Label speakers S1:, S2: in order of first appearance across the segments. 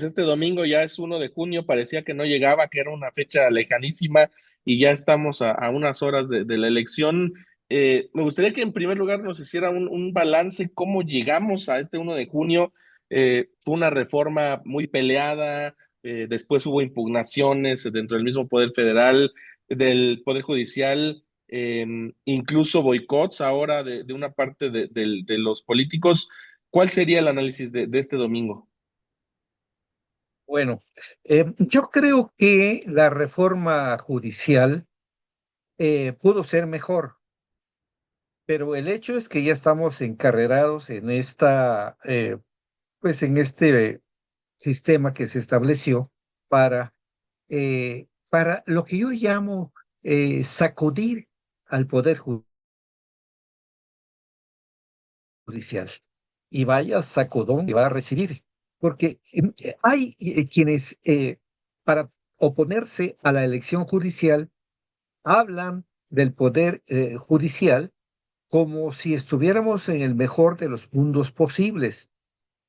S1: pues este domingo ya es 1 de junio, parecía que no llegaba, que era una fecha lejanísima y ya estamos a unas horas de la elección. Me gustaría que en primer lugar nos hiciera un balance, cómo llegamos a este 1 de junio. Fue una reforma muy peleada, después hubo impugnaciones dentro del mismo Poder Federal, del Poder Judicial, incluso boicots ahora de una parte de los políticos. ¿Cuál sería el análisis de este domingo?
S2: Bueno, yo creo que la reforma judicial pudo ser mejor, pero el hecho es que ya estamos encarrerados en pues en este sistema que se estableció para, para lo que yo llamo sacudir al poder judicial. Y vaya sacudón que va a recibir, porque hay quienes para oponerse a la elección judicial hablan del poder judicial como si estuviéramos en el mejor de los mundos posibles,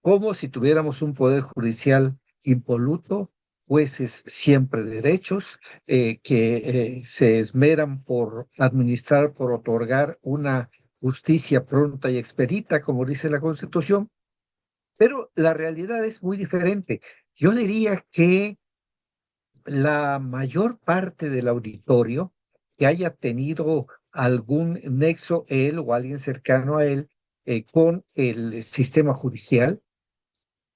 S2: como si tuviéramos un poder judicial impoluto, jueces siempre derechos, que se esmeran por administrar, por otorgar una justicia pronta y expedita, como dice la Constitución, pero la realidad es muy diferente. Yo diría que la mayor parte del auditorio que haya tenido algún nexo él o alguien cercano a él con el sistema judicial,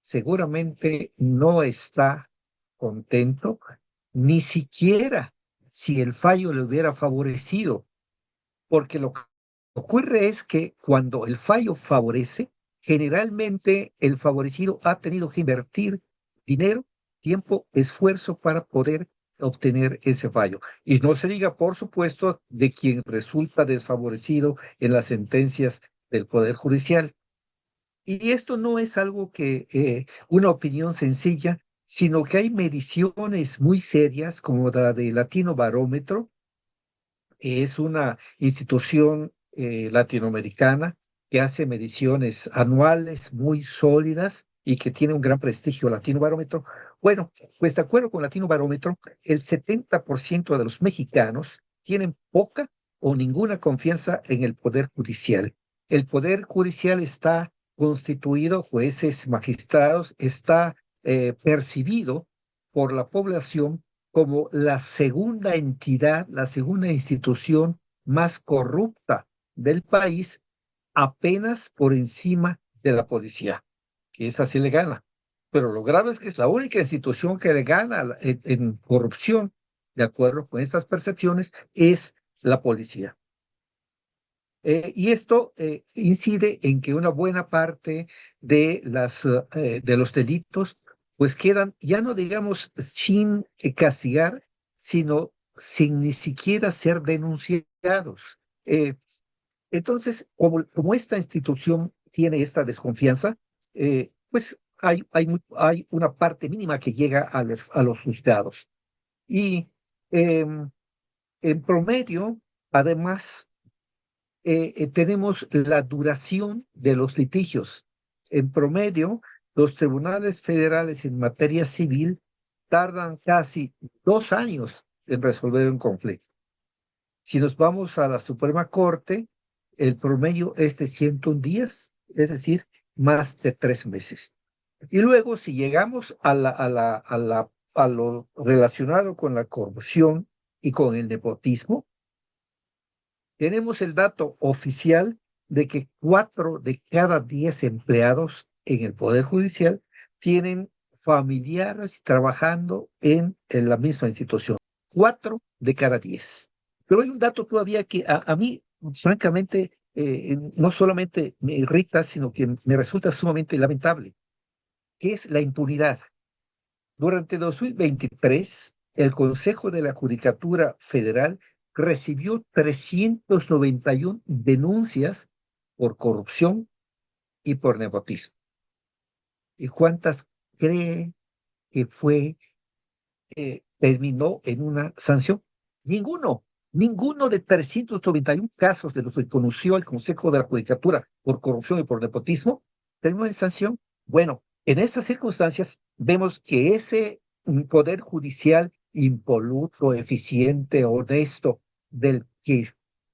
S2: seguramente no está contento, ni siquiera si el fallo le hubiera favorecido, porque lo que ocurre es que cuando el fallo favorece, generalmente el favorecido ha tenido que invertir dinero, tiempo, esfuerzo para poder obtener ese fallo. Y no se diga, por supuesto, de quien resulta desfavorecido en las sentencias del Poder Judicial. Y esto no es algo que una opinión sencilla, sino que hay mediciones muy serias como la de Latino Barómetro. Es una institución latinoamericana que hace mediciones anuales muy sólidas y que tiene un gran prestigio, Latino Barómetro. Bueno, pues de acuerdo con Latino Barómetro, el 70% de los mexicanos tienen poca o ninguna confianza en el Poder Judicial. El Poder Judicial está constituido, jueces, magistrados, está percibido por la población como la segunda entidad, la segunda institución más corrupta del país, apenas por encima de la policía, que esa sí le gana. Pero lo grave es que es la única institución que le gana en corrupción, de acuerdo con estas percepciones, es la policía. Y esto incide en que una buena parte de los delitos pues quedan, ya no digamos sin castigar, sino sin ni siquiera ser denunciados. Entonces, como esta institución tiene esta desconfianza, pues hay una parte mínima que llega a los juzgados. Y em, en promedio, además, tenemos la duración de los litigios. En promedio, los tribunales federales en materia civil tardan casi 2 años en resolver un conflicto. Si nos vamos a la Suprema Corte, el promedio es de 101 días, es decir, más de 3 meses. Y luego, si llegamos a lo relacionado con la corrupción y con el nepotismo, tenemos el dato oficial de que 4 de cada 10 empleados en el Poder Judicial tienen familiares trabajando en la misma institución. 4 de cada 10. Pero hay un dato todavía que a mí, francamente, no solamente me irrita, sino que me resulta sumamente lamentable, que es la impunidad. Durante 2023, el Consejo de la Judicatura Federal recibió 391 denuncias por corrupción y por nepotismo. ¿Y cuántas cree que terminó en una sanción? Ninguno. Ninguno de 391 casos de los que conoció el Consejo de la Judicatura por corrupción y por nepotismo terminó en sanción. Bueno, En estas circunstancias vemos que ese poder judicial impoluto, eficiente, honesto, del que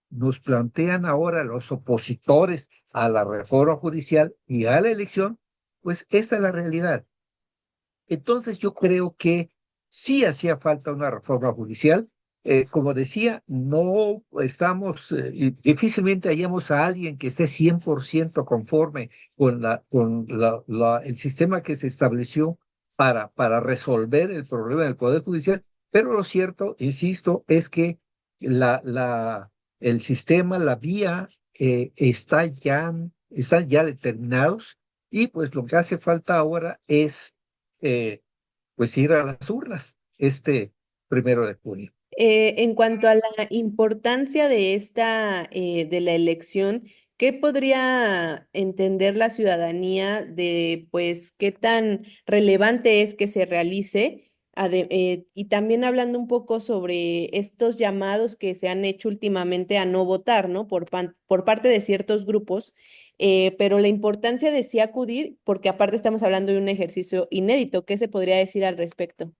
S2: nos plantean ahora los opositores a la reforma judicial y a la elección, pues esta es la realidad. Entonces yo creo que sí hacía falta una reforma judicial. Como decía, no estamos, y difícilmente hallamos a alguien que esté 100% conforme con, el sistema que se estableció para resolver el problema del Poder Judicial, pero lo cierto, insisto, es que el sistema, la vía, están ya determinados y pues lo que hace falta ahora es eh, pues ir a las urnas este 1 de junio.
S3: En cuanto a la importancia de de la elección, ¿qué podría entender la ciudadanía de, pues, qué tan relevante es que se realice? Y también hablando un poco sobre estos llamados que se han hecho últimamente a no votar, ¿no? Por parte de ciertos grupos, pero la importancia de sí acudir, porque aparte estamos hablando de un ejercicio inédito. ¿Qué se podría decir al respecto?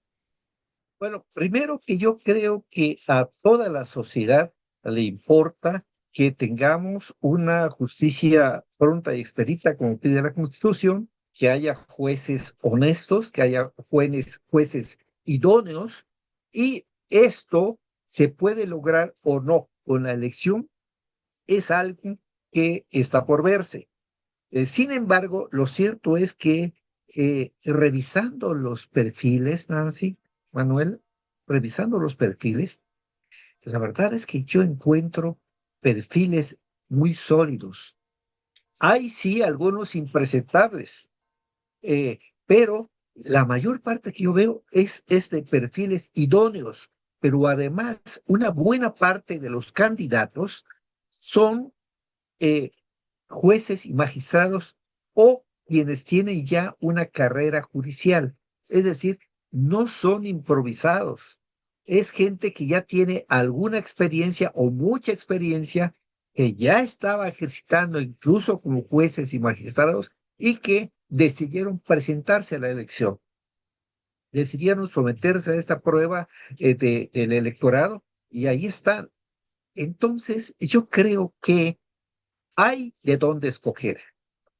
S2: Bueno, primero que yo creo que a toda la sociedad le importa que tengamos una justicia pronta y expedita como pide la Constitución, que haya jueces honestos, que haya jueces idóneos, y esto se puede lograr o no con la elección, es algo que está por verse. Sin embargo, lo cierto es que revisando los perfiles, Nancy, Manuel, revisando los perfiles, la verdad es que yo encuentro perfiles muy sólidos. Hay sí algunos impresentables, eh, pero la mayor parte que yo veo es de perfiles idóneos, pero además una buena parte de los candidatos son eh, jueces y magistrados o quienes tienen ya una carrera judicial. Es decir, no son improvisados. Es gente que ya tiene alguna experiencia o mucha experiencia, que ya estaba ejercitando incluso como jueces y magistrados y que decidieron presentarse a la elección, decidieron someterse a esta prueba del electorado y ahí están. Entonces, yo creo que hay de dónde escoger.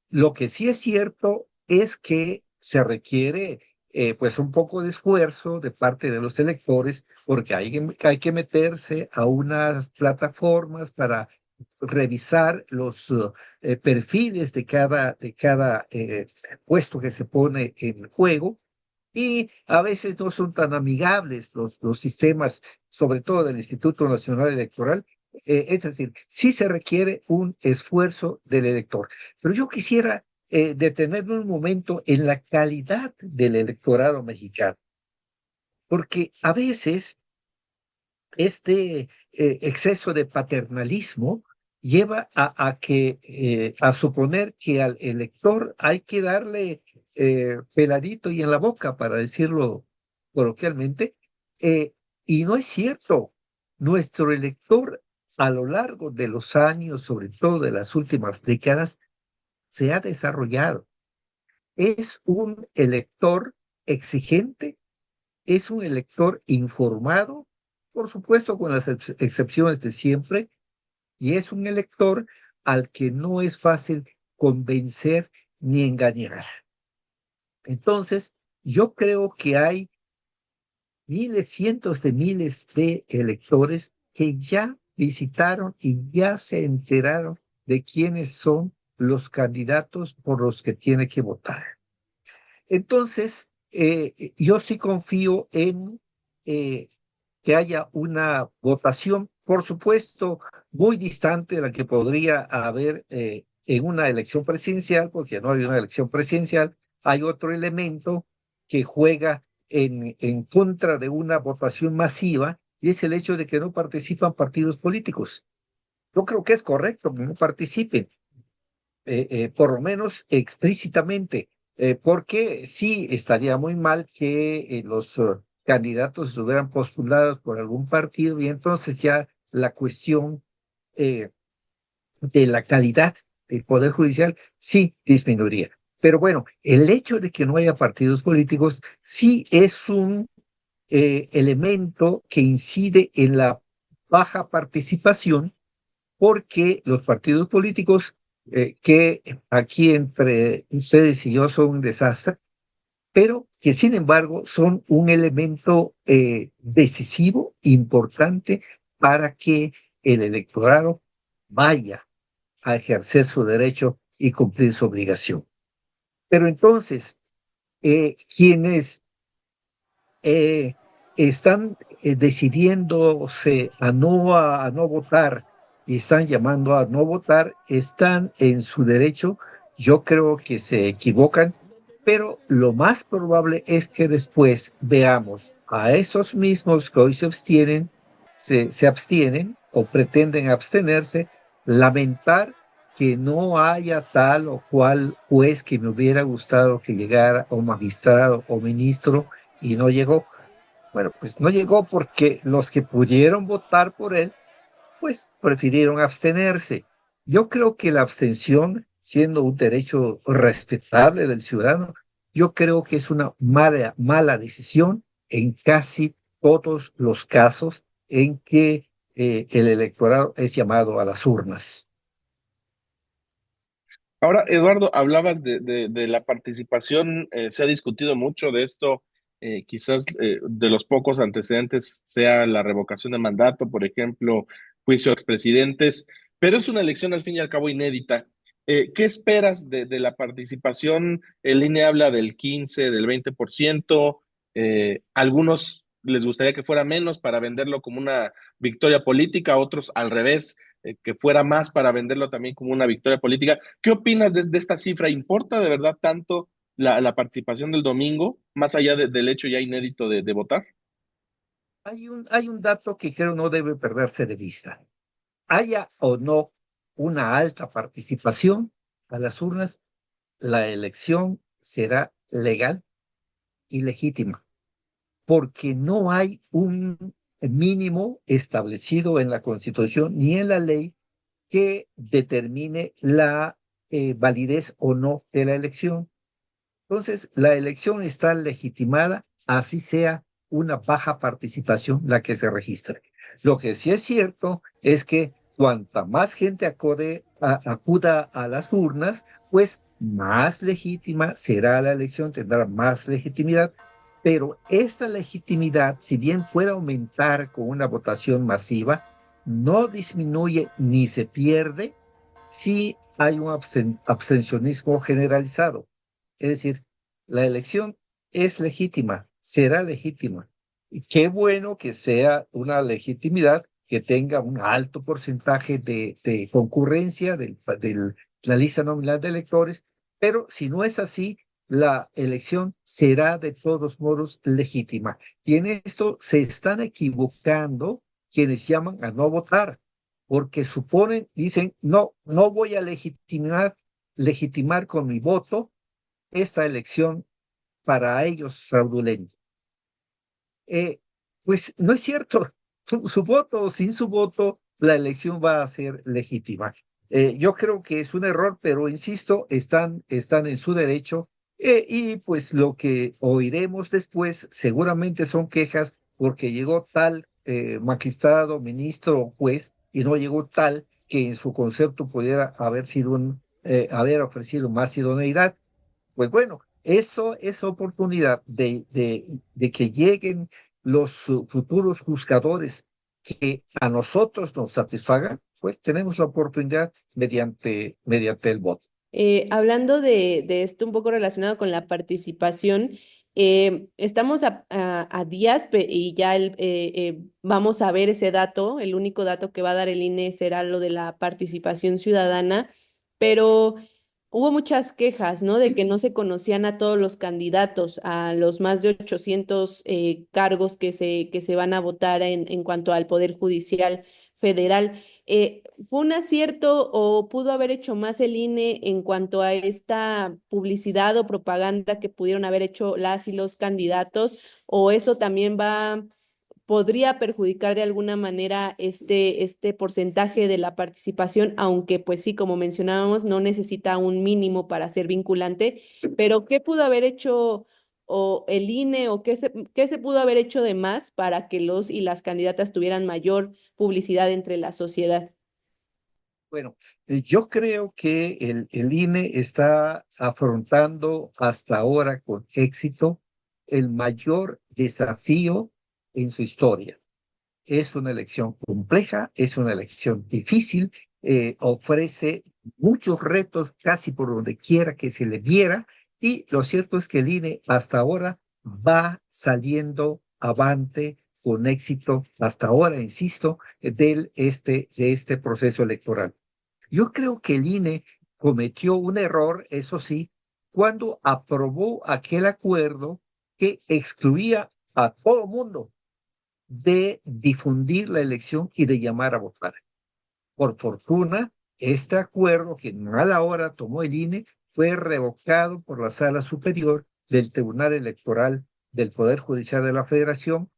S2: Lo que sí es cierto es que se requiere pues un poco de esfuerzo de parte de los electores porque hay que meterse a unas plataformas para revisar los perfiles de cada puesto que se pone en juego y a veces no son tan amigables los sistemas, sobre todo del Instituto Nacional Electoral. Es decir, sí se requiere un esfuerzo del elector. Pero yo quisiera detenerme un momento en la calidad del electorado mexicano, porque a veces este exceso de paternalismo lleva a suponer que al elector hay que darle peladito y en la boca, para decirlo coloquialmente, eh, y no es cierto. Nuestro elector a lo largo de los años, sobre todo de las últimas décadas, se ha desarrollado. Es un elector exigente, es un elector informado, por supuesto con las excepciones de siempre, y es un elector al que no es fácil convencer ni engañar. Entonces, yo creo que hay miles, cientos de miles de electores que ya visitaron y ya se enteraron de quiénes son los candidatos por los que tiene que votar. Entonces, yo sí confío en eh, que haya una votación, por supuesto, muy distante de la que podría haber en una elección presidencial, porque no hay una elección presidencial, hay otro elemento que juega en contra de una votación masiva, y es el hecho de que no participan partidos políticos. Yo creo que es correcto que no participen, por lo menos explícitamente, porque sí estaría muy mal que los candidatos estuvieran postulados por algún partido y entonces ya la cuestión de la calidad del Poder Judicial sí disminuiría. Pero bueno, el hecho de que no haya partidos políticos sí es un elemento que incide en la baja participación, porque los partidos políticos, que aquí entre ustedes y yo son un desastre, pero que sin embargo son un elemento decisivo, importante, para que el electorado vaya a ejercer su derecho y cumplir su obligación. Pero entonces, quienes están decidiéndose a no votar y están llamando a no votar, están en su derecho. Yo creo que se equivocan, pero lo más probable es que después veamos a esos mismos que hoy se abstienen o pretenden abstenerse, lamentar que no haya tal o cual juez que me hubiera gustado que llegara, o magistrado o ministro, y no llegó. Bueno, pues no llegó porque los que pudieron votar por él, pues prefirieron abstenerse. Yo creo que la abstención, siendo un derecho respetable del ciudadano, yo creo que es una mala decisión en casi todos los casos en que el electorado es llamado a las urnas.
S1: Ahora, Eduardo, hablabas de la participación, se ha discutido mucho de esto, quizás de los pocos antecedentes sea la revocación de mandato, por ejemplo, juicio a expresidentes, pero es una elección al fin y al cabo inédita. ¿Qué esperas de la participación? El INE habla del 15, del 20%, algunos les gustaría que fuera menos para venderlo como una victoria política, otros al revés, que fuera más para venderlo también como una victoria política. ¿Qué opinas de esta cifra? ¿Importa de verdad tanto la participación del domingo, más allá del hecho ya inédito de votar?
S2: Hay un dato que creo no debe perderse de vista. Haya o no una alta participación a las urnas, la elección será legal y legítima, porque no hay un mínimo establecido en la Constitución ni en la ley que determine la validez o no de la elección. Entonces, la elección está legitimada, así sea una baja participación la que se registre. Lo que sí es cierto es que cuanta más gente acuda a las urnas, pues más legítima será la elección, tendrá más legitimidad, pero esta legitimidad, si bien puede aumentar con una votación masiva, no disminuye ni se pierde si hay un abstencionismo generalizado. Es decir, la elección es legítima, será legítima. Y qué bueno que sea una legitimidad que tenga un alto porcentaje de concurrencia de la lista nominal de electores, pero si no es así, la elección será de todos modos legítima. Y en esto se están equivocando quienes llaman a no votar, porque suponen, dicen, no, no voy a legitimar con mi voto esta elección para ellos fraudulenta. Eh, pues no es cierto. Su voto o sin su voto, la elección va a ser legítima. Yo creo que es un error, pero insisto, están en su derecho, y pues lo que oiremos después seguramente son quejas porque llegó tal magistrado, ministro o juez y no llegó tal que en su concepto pudiera haber ofrecido más idoneidad. Pues bueno, eso es oportunidad de que lleguen los futuros juzgadores que a nosotros nos satisfagan, pues tenemos la oportunidad mediante el voto.
S3: Hablando de esto un poco relacionado con la participación, estamos a días y ya vamos a ver ese dato. El único dato que va a dar el INE será lo de la participación ciudadana, pero hubo muchas quejas, ¿no? De que no se conocían a todos los candidatos, a los más de 800 cargos que se van a votar en cuanto al Poder Judicial Federal. ¿Fue un acierto o pudo haber hecho más el INE en cuanto a esta publicidad o propaganda que pudieron haber hecho las y los candidatos? ¿O eso también va podría perjudicar de alguna manera este porcentaje de la participación, aunque pues sí, como mencionábamos, no necesita un mínimo para ser vinculante, pero ¿qué pudo haber hecho o el INE o qué se pudo haber hecho de más para que los y las candidatas tuvieran mayor publicidad entre la sociedad?
S2: Bueno, yo creo que el INE está afrontando hasta ahora con éxito el mayor desafío en su historia. Es una elección compleja, es una elección difícil, ofrece muchos retos casi por donde quiera que se le viera, y lo cierto es que el INE hasta ahora va saliendo avante con éxito, hasta ahora, insisto, de este proceso electoral. Yo creo que el INE cometió un error, eso sí, cuando aprobó aquel acuerdo que excluía a todo mundo de difundir la elección y de llamar a votar. Por fortuna, este acuerdo que a la hora tomó el INE fue revocado por la Sala Superior del Tribunal Electoral del Poder Judicial de la Federación,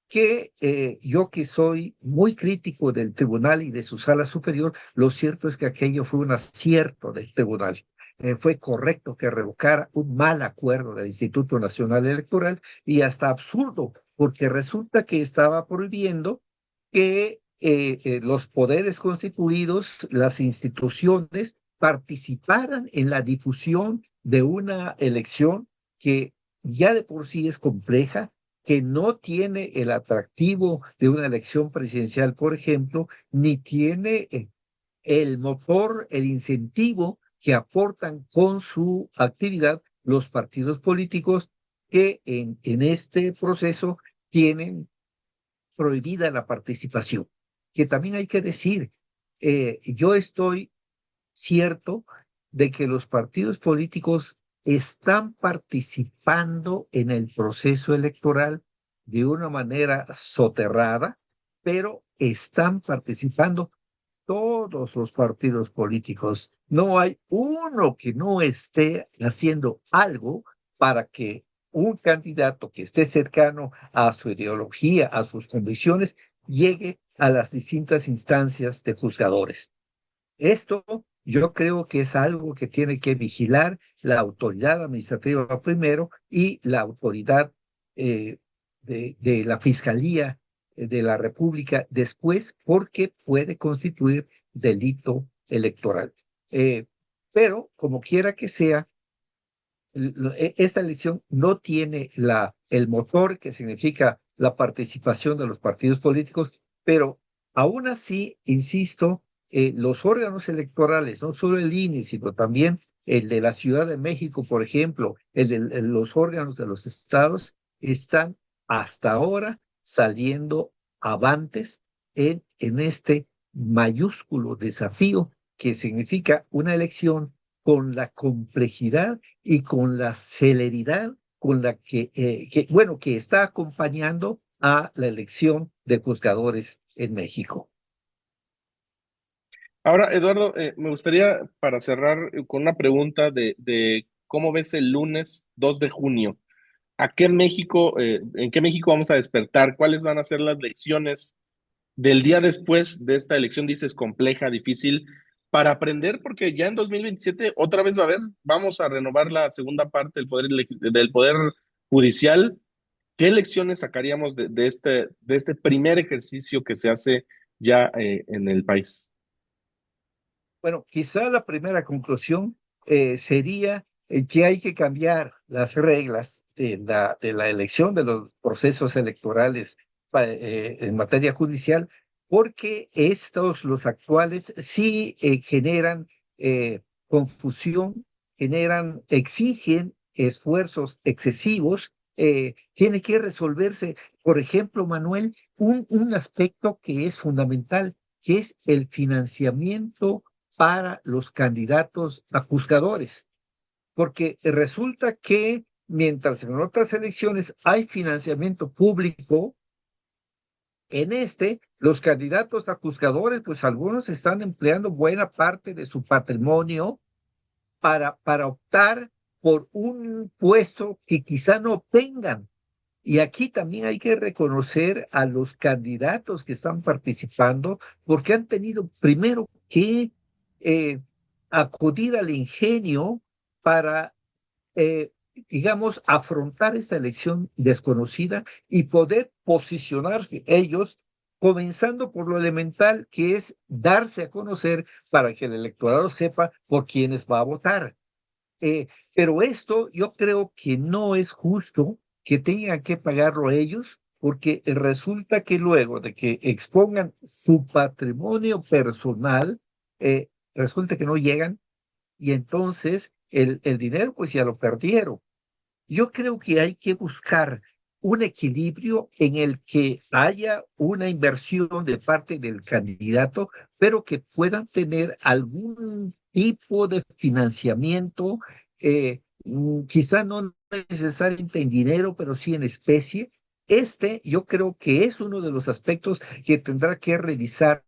S2: que yo que soy muy crítico del tribunal y de su sala superior, lo cierto es que aquello fue un acierto del tribunal. Fue correcto que revocara un mal acuerdo del Instituto Nacional Electoral, y hasta absurdo, porque resulta que estaba prohibiendo que los poderes constituidos, las instituciones, participaran en la difusión de una elección que ya de por sí es compleja, que no tiene el atractivo de una elección presidencial, por ejemplo, ni tiene el motor, el incentivo que aportan con su actividad los partidos políticos, que en este proceso tienen prohibida la participación. Que también hay que decir, yo estoy cierto de que los partidos políticos están participando en el proceso electoral de una manera soterrada, pero están participando todos los partidos políticos. No hay uno que no esté haciendo algo para que un candidato que esté cercano a su ideología, a sus convicciones, llegue a las distintas instancias de juzgadores. Esto yo creo que es algo que tiene que vigilar la autoridad administrativa primero y la autoridad de la Fiscalía de la República después, porque puede constituir delito electoral. Pero, como quiera que sea, esta elección no tiene el motor que significa la participación de los partidos políticos, pero aún así, insisto, los órganos electorales, no solo el INE, sino también el de la Ciudad de México, por ejemplo, los órganos de los estados, están hasta ahora saliendo avantes en este mayúsculo desafío que significa una elección con la complejidad y con la celeridad con la que está acompañando a la elección de juzgadores en México.
S1: Ahora, Eduardo, me gustaría para cerrar con una pregunta de cómo ves el lunes 2 de junio. ¿A qué México, en qué México vamos a despertar? ¿Cuáles van a ser las lecciones del día después de esta elección? Dices compleja, difícil, para aprender, porque ya en 2027 otra vez va a haber, vamos a renovar la segunda parte del poder judicial. ¿Qué lecciones sacaríamos de este primer ejercicio que se hace ya en el país?
S2: Bueno, quizá la primera conclusión sería que hay que cambiar las reglas de la elección de los procesos electorales en materia judicial, porque estos, los actuales, sí generan confusión, exigen esfuerzos excesivos. Tiene que resolverse, por ejemplo, Manuel, un aspecto que es fundamental, que es el financiamiento para los candidatos a juzgadores, porque resulta que mientras en otras elecciones hay financiamiento público, en los candidatos a juzgadores, pues algunos están empleando buena parte de su patrimonio para optar por un puesto que quizá no obtengan. Y aquí también hay que reconocer a los candidatos que están participando, porque han tenido primero que eh, acudir al ingenio para, eh, digamos, afrontar esta elección desconocida y poder posicionarse ellos, comenzando por lo elemental, que es darse a conocer para que el electorado sepa por quiénes va a votar. Pero esto yo creo que no es justo que tengan que pagarlo ellos, porque resulta que luego de que expongan su patrimonio personal, resulta que no llegan y entonces el dinero pues ya lo perdieron. Yo creo que hay que buscar un equilibrio en el que haya una inversión de parte del candidato, pero que puedan tener algún tipo de financiamiento, quizá no necesariamente en dinero, pero sí en especie. Yo creo que es uno de los aspectos que tendrá que revisarse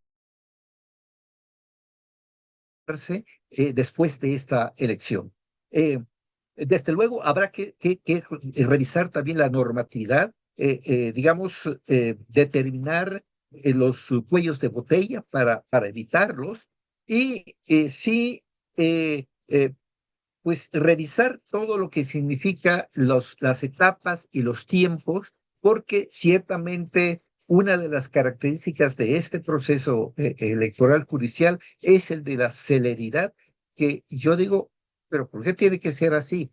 S2: después de esta elección. Desde luego, habrá que revisar también la normatividad, digamos, determinar los cuellos de botella para evitarlos y sí, pues revisar todo lo que significa las etapas y los tiempos, porque ciertamente una de las características de este proceso electoral judicial es el de la celeridad, que yo digo, pero ¿por qué tiene que ser así?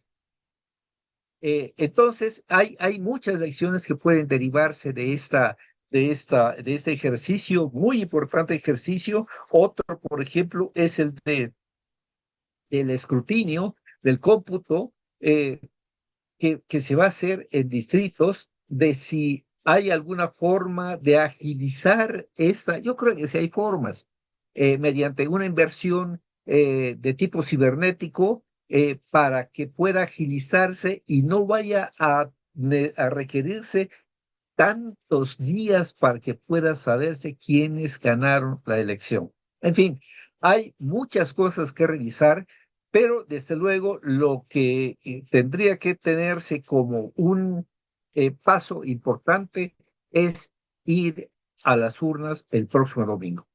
S2: Entonces, hay muchas lecciones que pueden derivarse de este ejercicio, muy importante ejercicio. Otro, por ejemplo, es el escrutinio del cómputo que se va a hacer en distritos, de si hay alguna forma de agilizar esta. Yo creo que sí hay formas, mediante una inversión de tipo cibernético, para que pueda agilizarse y no vaya a requerirse tantos días para que pueda saberse quiénes ganaron la elección. En fin, hay muchas cosas que revisar, pero desde luego lo que tendría que tenerse como un paso importante es ir a las urnas el próximo domingo.